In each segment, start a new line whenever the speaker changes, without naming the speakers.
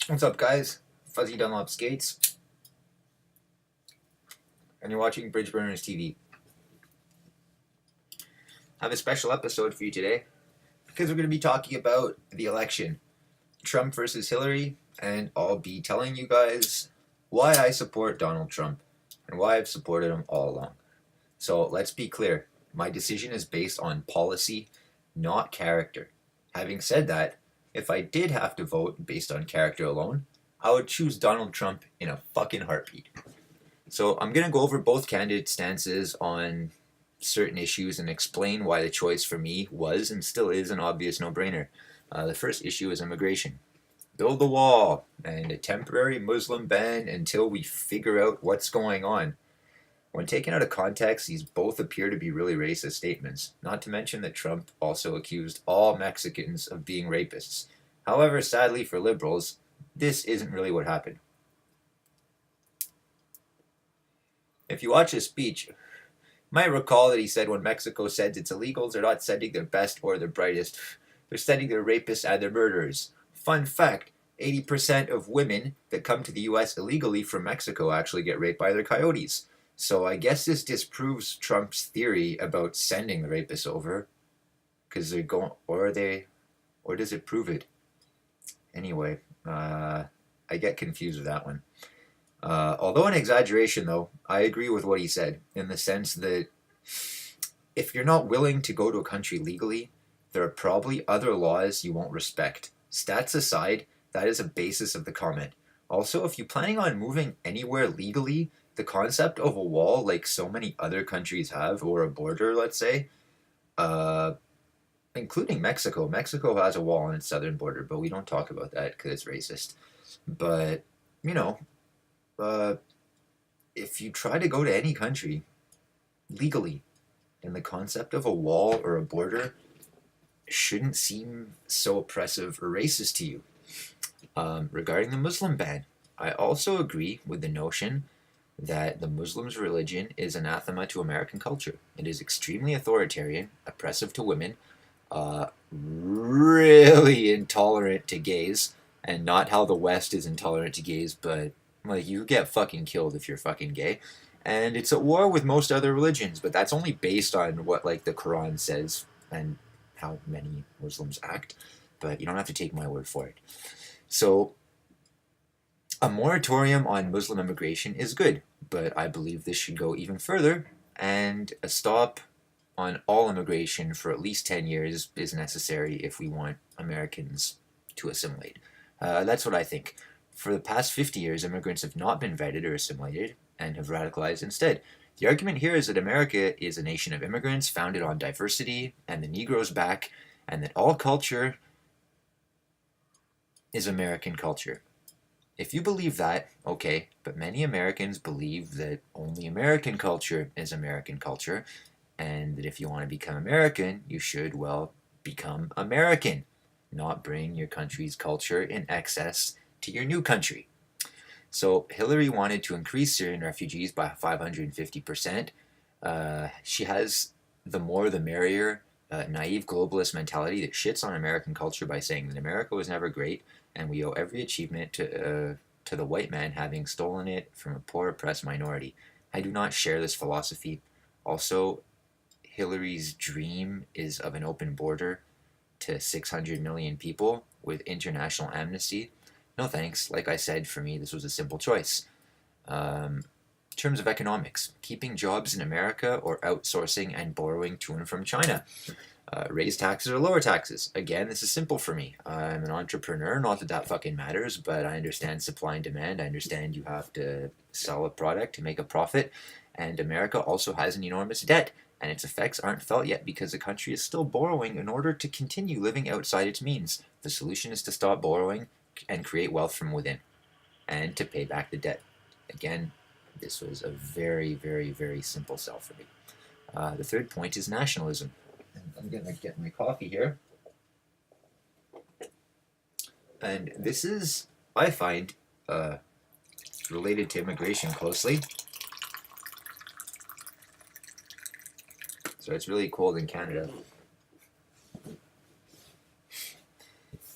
What's up, guys? Fuzzy Dunlop Skates, and you're watching Bridge Burners TV. I have a special episode for you today because we're going to be talking about the election, Trump versus Hillary, and I'll be telling you guys why I support Donald Trump and why I've supported him all along. So let's be clear, my decision is based on policy, not character. Having said that, if I did have to vote based on character alone, I would choose Donald Trump in a fucking heartbeat. So I'm going to go over both candidate stances on certain issues and explain why the choice for me was and still is an obvious no-brainer. The first issue is immigration. Build the wall and a temporary Muslim ban until we figure out what's going on. When taken out of context, these both appear to be really racist statements, not to mention that Trump also accused all Mexicans of being rapists. However, sadly for liberals, this isn't really what happened. If you watch his speech, you might recall that he said when Mexico sends its illegals, they're not sending their best or their brightest. They're sending their rapists and their murderers. Fun fact, 80% of women that come to the US illegally from Mexico actually get raped by their coyotes. So I guess this disproves Trump's theory about sending the rapists over. Because they're going, or does it prove it? Anyway, I get confused with that one. Although an exaggeration, though, I agree with what he said in the sense that if you're not willing to go to a country legally, there are probably other laws you won't respect. Stats aside, that is a basis of the comment. Also, if you're planning on moving anywhere legally, the concept of a wall, like so many other countries have, or a border, let's say, uh, including Mexico. Mexico has a wall on its southern border, but we don't talk about that because it's racist. But, you know, uh, if you try to go to any country legally, then the concept of a wall or a border shouldn't seem so oppressive or racist to you. Regarding the Muslim ban, I also agree with the notion that the Muslims' religion is anathema to American culture. It is extremely authoritarian, oppressive to women, really intolerant to gays, and not how the West is intolerant to gays, but like you get fucking killed if you're fucking gay. And it's at war with most other religions, but that's only based on what like the Quran says and how many Muslims act. But you don't have to take my word for it. So a moratorium on Muslim immigration is good, but I believe this should go even further, and a stop on all immigration for at least 10 years is necessary if we want Americans to assimilate. That's what I think. For the past 50 years, immigrants have not been vetted or assimilated and have radicalized instead. The argument here is that America is a nation of immigrants founded on diversity and the Negro's back, and that all culture is American culture. If you believe that, okay, but many Americans believe that only American culture is American culture, and that if you want to become American, you should, well, become American, not bring your country's culture in excess to your new country. So Hillary wanted to increase Syrian refugees by 550%. She has the more the merrier naive globalist mentality that shits on American culture by saying that America was never great and we owe every achievement to the white man having stolen it from a poor oppressed minority. I do not share this philosophy. Also, Hillary's dream is of an open border to 600 million people with international amnesty. No thanks. Like I said, for me, this was a simple choice. In terms of economics, keeping jobs in America or outsourcing and borrowing to and from China. Raise taxes or lower taxes. Again, this is simple for me. I'm an entrepreneur, not that that fucking matters, but I understand supply and demand. I understand you have to sell a product to make a profit, and America also has an enormous debt, and its effects aren't felt yet because the country is still borrowing in order to continue living outside its means. The solution is to stop borrowing and create wealth from within, and to pay back the debt. Again, this was a very, very, very simple sell for me. The third point is nationalism. I'm gonna get my coffee here. And this is, I find, related to immigration closely. So it's really cold in Canada.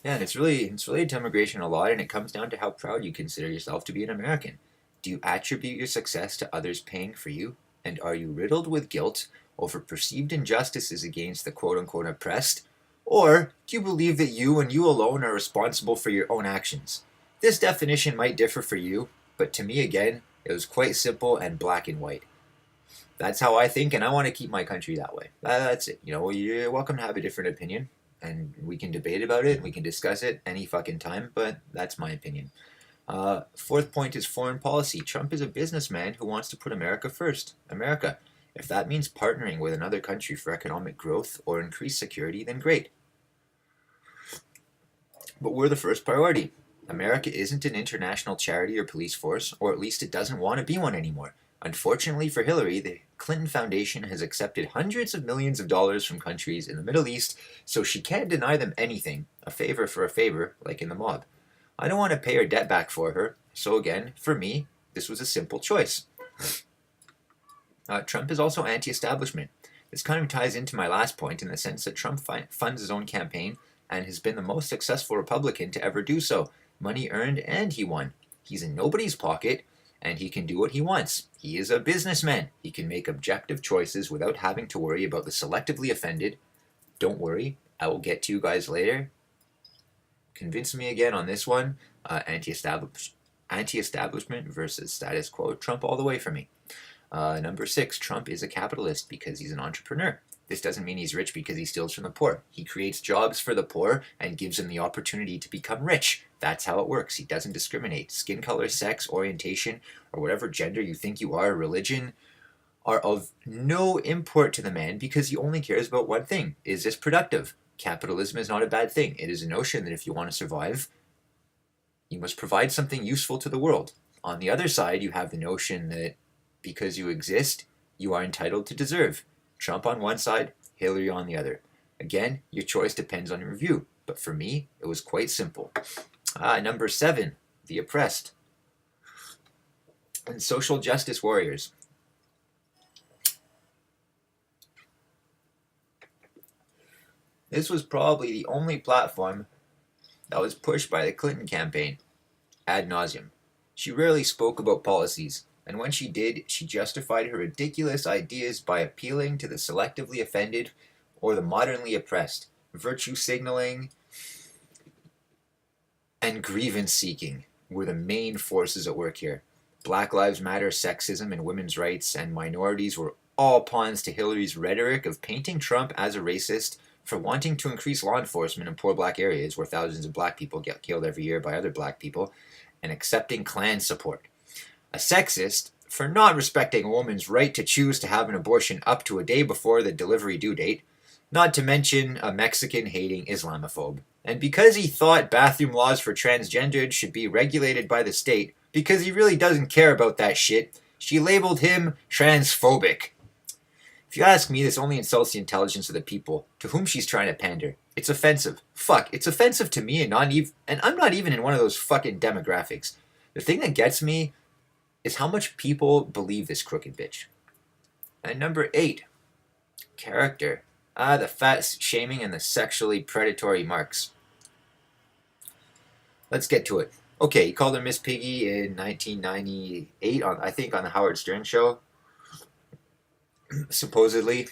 Yeah, and it's related to immigration a lot, and it comes down to how proud you consider yourself to be an American. Do you attribute your success to others paying for you? And are you riddled with guilt over perceived injustices against the quote unquote oppressed? Or do you believe that you and you alone are responsible for your own actions? This definition might differ for you, but to me, again, it was quite simple and black and white. That's how I think, and I want to keep my country that way. That's it. You know, you're welcome to have a different opinion, and we can debate about it, we can discuss it any fucking time, but that's my opinion. Fourth point is foreign policy. Trump is a businessman who wants to put America first. America. If that means partnering with another country for economic growth or increased security, then great. But we're the first priority. America isn't an international charity or police force, or at least it doesn't want to be one anymore. Unfortunately for Hillary, the Clinton Foundation has accepted hundreds of millions of dollars from countries in the Middle East, so she can't deny them anything, a favor for a favor, like in the mob. I don't want to pay her debt back for her, so again, for me, this was a simple choice. Trump is also anti-establishment. This kind of ties into my last point in the sense that Trump funds his own campaign and has been the most successful Republican to ever do so. Money earned and he won. He's in nobody's pocket and he can do what he wants. He is a businessman. He can make objective choices without having to worry about the selectively offended. Don't worry, I will get to you guys later. Convince me again on this one. Anti-establishment versus status quo. Trump all the way for me. Number 6, Trump is a capitalist because he's an entrepreneur. This doesn't mean he's rich because he steals from the poor. He creates jobs for the poor and gives them the opportunity to become rich. That's how it works. He doesn't discriminate. Skin color, sex, orientation, or whatever gender you think you are, religion, are of no import to the man because he only cares about one thing. Is this productive? Capitalism is not a bad thing. It is a notion that if you want to survive, you must provide something useful to the world. On the other side, you have the notion that because you exist, you are entitled to deserve. Trump on one side, Hillary on the other. Again, your choice depends on your view, but for me, it was quite simple. Number 7, the oppressed. And social justice warriors. This was probably the only platform that was pushed by the Clinton campaign, ad nauseum. She rarely spoke about policies, and when she did, she justified her ridiculous ideas by appealing to the selectively offended or the modernly oppressed, virtue signaling, and grievance seeking were the main forces at work here. Black Lives Matter, sexism, and women's rights and minorities were all pawns to Hillary's rhetoric of painting Trump as a racist for wanting to increase law enforcement in poor black areas where thousands of black people get killed every year by other black people, and accepting Klan support. A sexist for not respecting a woman's right to choose to have an abortion up to a day before the delivery due date, not to mention a Mexican-hating Islamophobe. And because he thought bathroom laws for transgendered should be regulated by the state, because he really doesn't care about that shit, she labeled him transphobic. If you ask me, this only insults the intelligence of the people to whom she's trying to pander. It's offensive. Fuck, it's offensive to me and I'm not even in one of those fucking demographics. The thing that gets me is how much people believe this crooked bitch. And number 8, character. The fat shaming and the sexually predatory marks. Let's get to it. Okay, he called her Miss Piggy in 1998, I think on the Howard Stern show. Supposedly,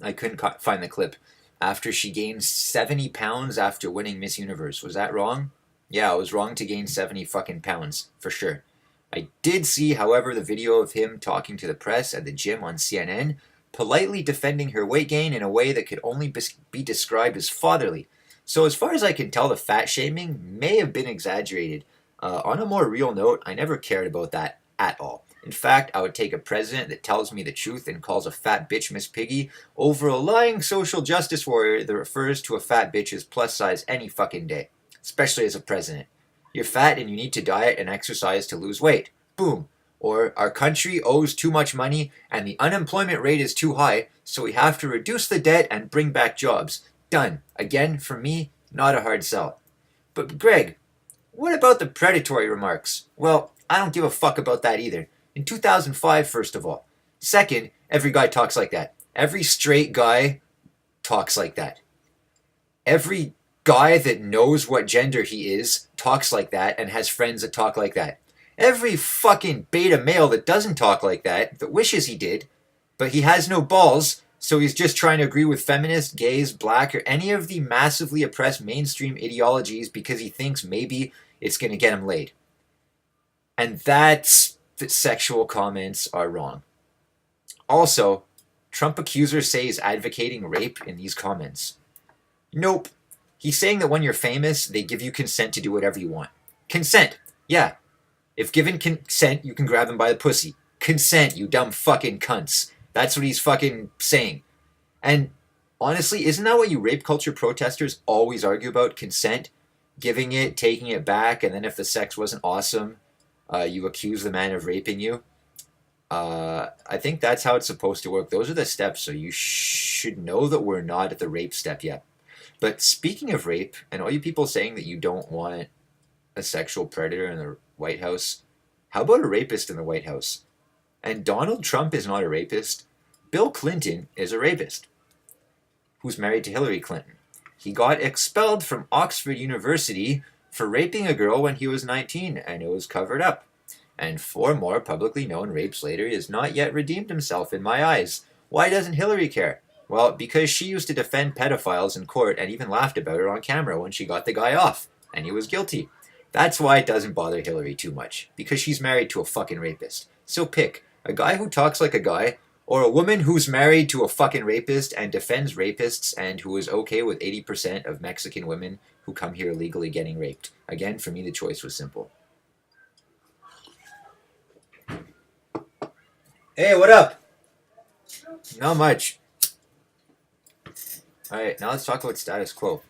I couldn't find the clip. After she gained 70 pounds after winning Miss Universe. Was that wrong? Yeah, I was wrong to gain 70 fucking pounds, for sure. I did see, however, the video of him talking to the press at the gym on CNN, politely defending her weight gain in a way that could only be described as fatherly. So as far as I can tell, the fat shaming may have been exaggerated. On a more real note, I never cared about that at all. In fact, I would take a president that tells me the truth and calls a fat bitch Miss Piggy over a lying social justice warrior that refers to a fat bitch as plus size any fucking day, especially as a president. You're fat and you need to diet and exercise to lose weight. Boom. Or our country owes too much money and the unemployment rate is too high, so we have to reduce the debt and bring back jobs. Done. Again, for me, not a hard sell. But Greg, what about the predatory remarks? Well, I don't give a fuck about that either. In 2005, first of all. Second, every guy talks like that. Every straight guy talks like that. Every guy that knows what gender he is talks like that and has friends that talk like that. Every fucking beta male that doesn't talk like that wishes he did, but he has no balls, so he's just trying to agree with feminists, gays, black, or any of the massively oppressed mainstream ideologies because he thinks maybe it's going to get him laid. And that's that sexual comments are wrong. Also, Trump accusers say he's advocating rape in these comments. Nope. He's saying that when you're famous, they give you consent to do whatever you want. Consent. Yeah. If given consent, you can grab them by the pussy. Consent, you dumb fucking cunts. That's what he's fucking saying. And honestly, isn't that what you rape culture protesters always argue about? Consent? Giving it, taking it back, and then if the sex wasn't awesome, you accuse the man of raping you? I think that's how it's supposed to work. Those are the steps, so you should know that we're not at the rape step yet. But speaking of rape, and all you people saying that you don't want a sexual predator in the White House, how about a rapist in the White House? And Donald Trump is not a rapist. Bill Clinton is a rapist who's married to Hillary Clinton. He got expelled from Oxford University for raping a girl when he was 19, and it was covered up. And 4 more publicly known rapes later, he has not yet redeemed himself in my eyes. Why doesn't Hillary care? Well, because she used to defend pedophiles in court and even laughed about it on camera when she got the guy off, and he was guilty. That's why it doesn't bother Hillary too much, because she's married to a fucking rapist. So pick a guy who talks like a guy, or a woman who's married to a fucking rapist and defends rapists and who is okay with 80% of Mexican women who come here illegally getting raped. Again, for me, the choice was simple. Hey, what up? Not much. Alright, now let's talk about status quo.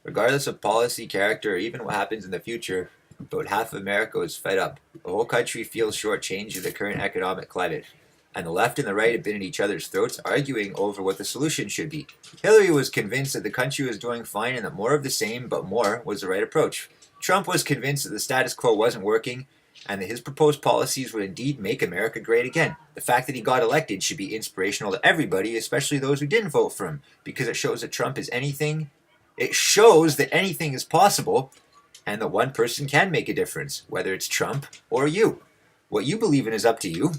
Regardless of policy, character, or even what happens in the future, about half of America is fed up. The whole country feels shortchanged in the current economic climate. And the left and the right have been at each other's throats arguing over what the solution should be. Hillary was convinced that the country was doing fine and that more of the same, but more, was the right approach. Trump was convinced that the status quo wasn't working and that his proposed policies would indeed make America great again. The fact that he got elected should be inspirational to everybody, especially those who didn't vote for him, because it shows that Trump is anything. It shows that anything is possible and that one person can make a difference, whether it's Trump or you. What you believe in is up to you,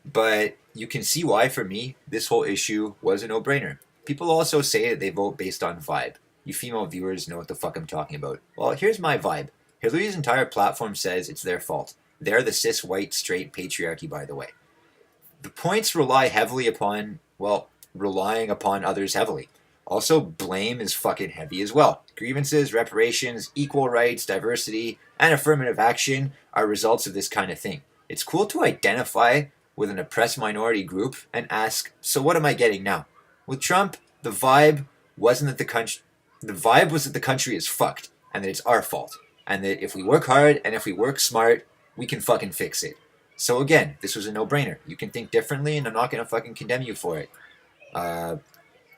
but you can see why, for me, this whole issue was a no-brainer. People also say that they vote based on vibe. You female viewers know what the fuck I'm talking about. Well, here's my vibe. Hillary's entire platform says it's their fault. They're the cis, white, straight patriarchy, by the way. The points rely heavily upon, well, relying upon others heavily. Also, blame is fucking heavy as well. Grievances, reparations, equal rights, diversity, and affirmative action are results of this kind of thing. It's cool to identify with an oppressed minority group and ask, so what am I getting now? With Trump, the vibe was that the country is fucked and that it's our fault. And that if we work hard and if we work smart, we can fucking fix it. So again, this was a no-brainer. You can think differently and I'm not going to fucking condemn you for it.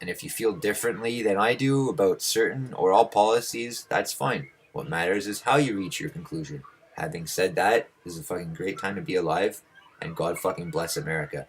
And if you feel differently than I do about certain or all policies, that's fine. What matters is how you reach your conclusion. Having said that, this is a fucking great time to be alive, and God fucking bless America.